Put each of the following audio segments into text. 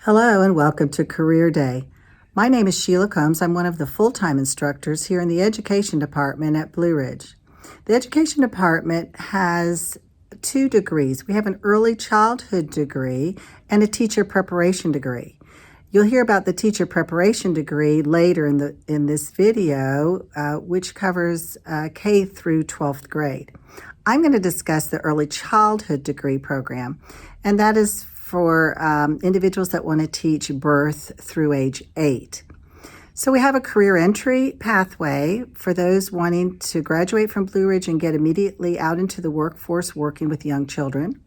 Hello and welcome to Career Day. My name is Sheila Combs. I'm one of the full-time instructors here in the Education Department at Blue Ridge. The Education Department has 2 degrees. We have an early childhood degree and a teacher preparation degree. You'll hear about the teacher preparation degree later in this video, which covers K through 12th grade. I'm going to discuss the early childhood degree program, and that is for individuals that want to teach birth through age 8. So we have a career entry pathway for those wanting to graduate from Blue Ridge and get immediately out into the workforce working with young children.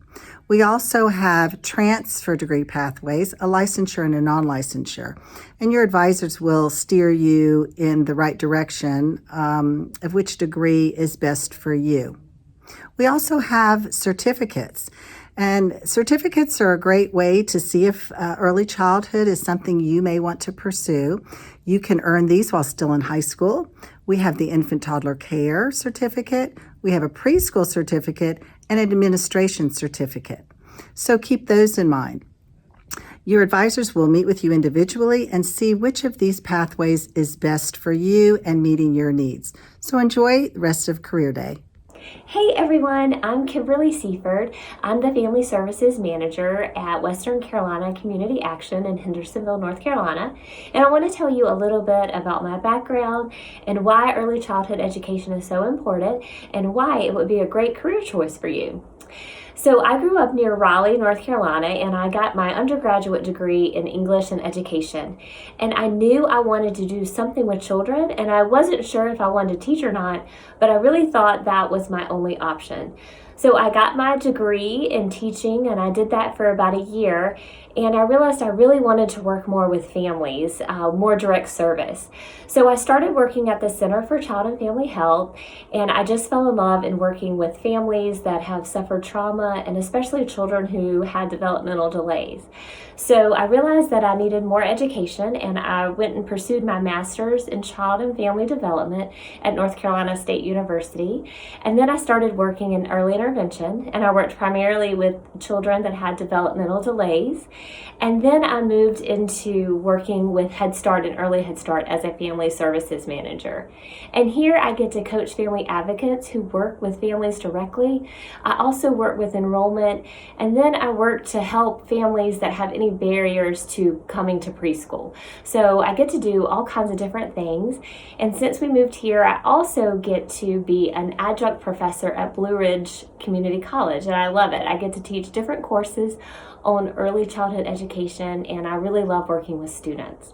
We also have transfer degree pathways, a licensure and a non-licensure, and your advisors will steer you in the right direction of which degree is best for you. We also have certificates. And certificates are a great way to see if early childhood is something you may want to pursue. You can earn these while still in high school. We have the infant toddler care certificate. We have a preschool certificate and an administration certificate. So keep those in mind. Your advisors will meet with you individually and see which of these pathways is best for you and meeting your needs. So enjoy the rest of Career Day. Hey everyone, I'm Kimberly Seaford. I'm the Family Services Manager at Western Carolina Community Action in Hendersonville, North Carolina. And I want to tell you a little bit about my background and why early childhood education is so important and why it would be a great career choice for you. So I grew up near Raleigh, North Carolina, and I got my undergraduate degree in English and education. And I knew I wanted to do something with children, and I wasn't sure if I wanted to teach or not, but I really thought that was my only option. So I got my degree in teaching, and I did that for about a year, and I realized I really wanted to work more with families, more direct service. So I started working at the Center for Child and Family Health, and I just fell in love in working with families that have suffered trauma, and especially children who had developmental delays. So I realized that I needed more education, and I went and pursued my master's in child and family development at North Carolina State University. And then I started working in early intervention, and I worked primarily with children that had developmental delays. And then I moved into working with Head Start and Early Head Start as a family services manager. And here I get to coach family advocates who work with families directly. I also work with enrollment, and then I work to help families that have any barriers to coming to preschool. So I get to do all kinds of different things. And since we moved here, I also get to be an adjunct professor at Blue Ridge Community College, and I love it. I get to teach different courses on early childhood education, and I really love working with students.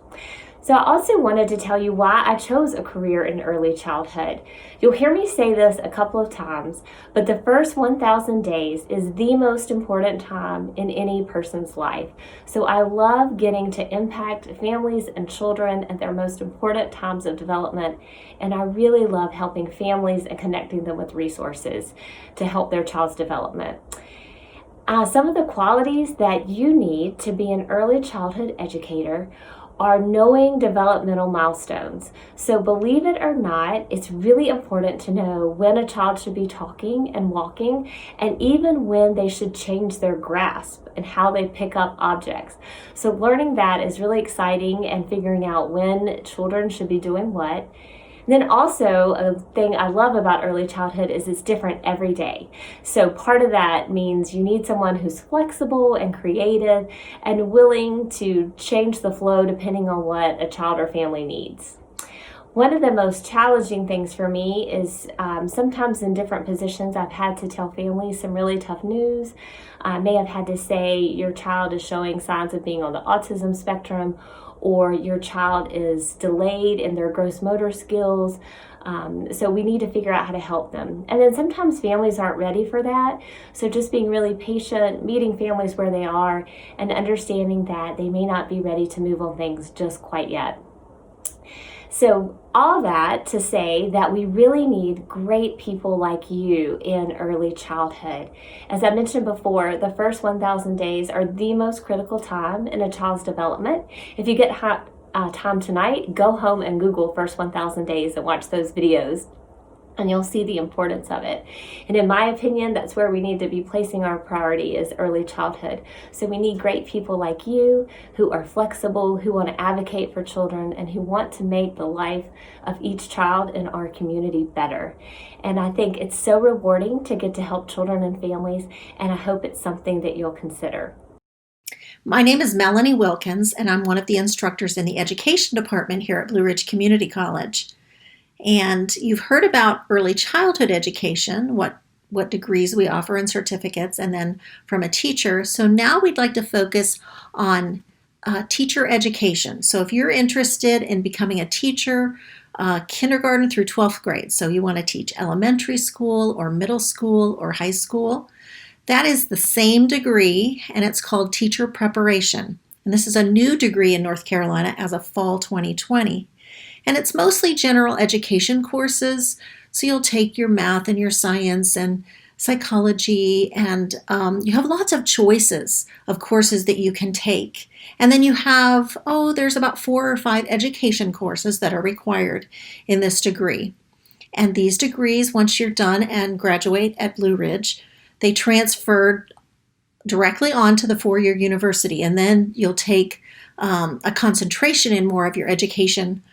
So I also wanted to tell you why I chose a career in early childhood. You'll hear me say this a couple of times, but the first 1,000 days is the most important time in any person's life. So I love getting to impact families and children at their most important times of development, and I really love helping families and connecting them with resources to help their child's development. Some of the qualities that you need to be an early childhood educator are knowing developmental milestones. So believe it or not, it's really important to know when a child should be talking and walking, and even when they should change their grasp and how they pick up objects. So learning that is really exciting, and figuring out when children should be doing what. And then also, a thing I love about early childhood is it's different every day. So part of that means you need someone who's flexible and creative and willing to change the flow depending on what a child or family needs. One of the most challenging things for me is sometimes in different positions I've had to tell families some really tough news. I may have had to say your child is showing signs of being on the autism spectrum, or your child is delayed in their gross motor skills. So we need to figure out how to help them. And then sometimes families aren't ready for that. So just being really patient, meeting families where they are, and understanding that they may not be ready to move on things just quite yet. So all that to say that we really need great people like you in early childhood. As I mentioned before, the first 1,000 days are the most critical time in a child's development. If you get time tonight, go home and Google first 1,000 days and watch those videos. and you'll see the importance of it. And in my opinion, that's where we need to be placing our priority, is early childhood. So we need great people like you who are flexible, who want to advocate for children, and who want to make the life of each child in our community better. And I think it's so rewarding to get to help children and families, and I hope it's something that you'll consider. My name is Melanie Wilkins, and I'm one of the instructors in the education department here at Blue Ridge Community College. And you've heard about early childhood education, what degrees we offer and certificates, and then from a teacher. So now we'd like to focus on teacher education. So if you're interested in becoming a teacher, kindergarten through 12th grade, so you want to teach elementary school or middle school or high school, that is the same degree, and it's called teacher preparation. And this is a new degree in North Carolina as of fall 2020. And it's mostly general education courses. So you'll take your math and your science and psychology, and you have lots of choices of courses that you can take. And then you have, there's about 4 or 5 education courses that are required in this degree. And these degrees, once you're done and graduate at Blue Ridge, they transfer directly on to the 4-year university. And then you'll take a concentration in more of your education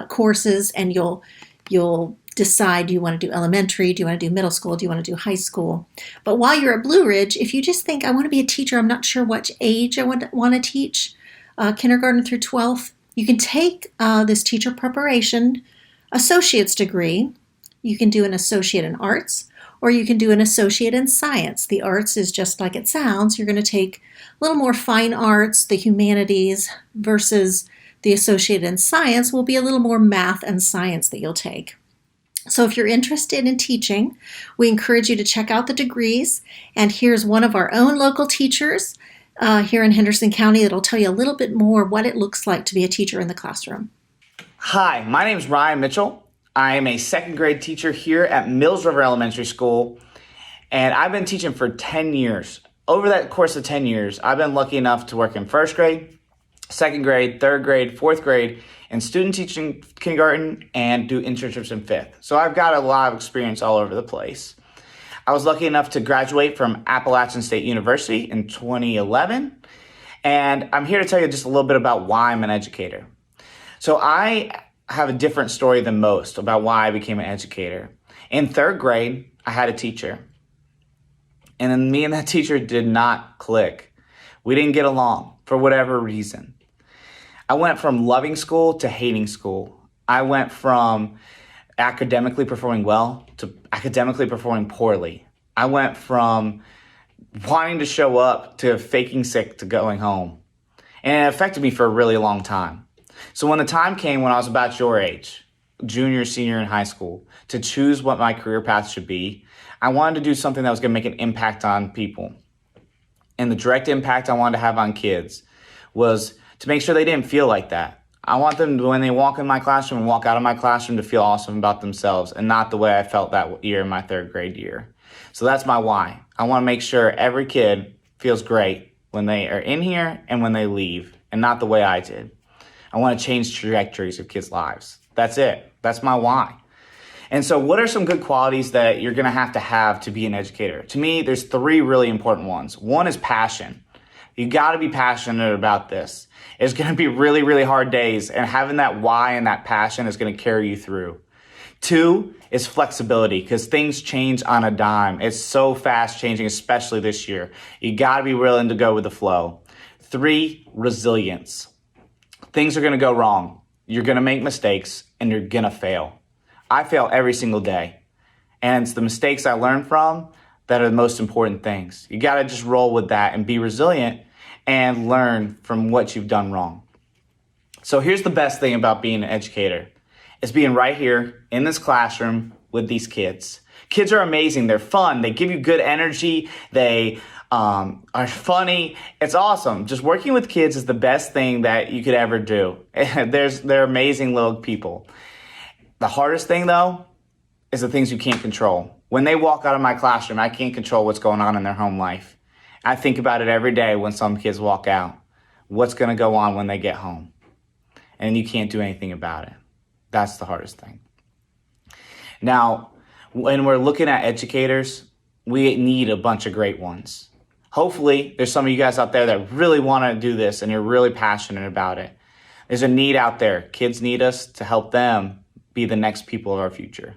courses, and you'll decide, do you want to do elementary, do you want to do middle school, do you want to do high school. But while you're at Blue Ridge, if you just think, I want to be a teacher, I'm not sure what age I want to teach, kindergarten through 12th, you can take this teacher preparation associate's degree. You can do an associate in arts, or you can do an associate in science. The arts is just like it sounds. You're going to take a little more fine arts, the humanities, versus the associate in science will be a little more math and science that you'll take. So if you're interested in teaching, we encourage you to check out the degrees. And here's one of our own local teachers here in Henderson County that'll tell you a little bit more what it looks like to be a teacher in the classroom. Hi, my name is Ryan Mitchell. I am a 2nd grade teacher here at Mills River Elementary School, and I've been teaching for 10 years. Over that course of 10 years, I've been lucky enough to work in 1st grade, 2nd grade, 3rd grade, 4th grade, and student teaching kindergarten, and do internships in 5th. So I've got a lot of experience all over the place. I was lucky enough to graduate from Appalachian State University in 2011, and I'm here to tell you just a little bit about why I'm an educator. So I have a different story than most about why I became an educator. In 3rd grade, I had a teacher, and then me and that teacher did not click. We didn't get along for whatever reason. I went from loving school to hating school. I went from academically performing well to academically performing poorly. I went from wanting to show up to faking sick to going home. And it affected me for a really long time. So when the time came when I was about your age, junior, senior in high school, to choose what my career path should be, I wanted to do something that was going to make an impact on people. And the direct impact I wanted to have on kids was to make sure they didn't feel like that. I want them to, when they walk in my classroom and walk out of my classroom, to feel awesome about themselves, and not the way I felt that year in my 3rd grade year. So that's my why. I want to make sure every kid feels great when they are in here and when they leave, and not the way I did. I want to change trajectories of kids' lives. That's it. That's my why. And so what are some good qualities that you're going to have to be an educator? To me, there's 3 really important ones. One is passion. You got to be passionate about this. It's going to be really, really hard days, and having that why and that passion is going to carry you through. 2 is flexibility, because things change on a dime. It's so fast changing, especially this year. You got to be willing to go with the flow. 3, resilience. Things are going to go wrong. You're going to make mistakes, and you're going to fail. I fail every single day, and it's the mistakes I learn from that are the most important things. You got to just roll with that and be resilient and learn from what you've done wrong. So here's the best thing about being an educator. It's being right here in this classroom with these kids. Kids are amazing. They're fun. They give you good energy. They are funny. It's awesome. Just working with kids is the best thing that you could ever do. They're amazing little people. The hardest thing, though, is the things you can't control. When they walk out of my classroom, I can't control what's going on in their home life. I think about it every day when some kids walk out. What's going to go on when they get home? And you can't do anything about it. That's the hardest thing. Now, when we're looking at educators, we need a bunch of great ones. Hopefully, there's some of you guys out there that really want to do this and you're really passionate about it. There's a need out there. Kids need us to help them be the next people of our future.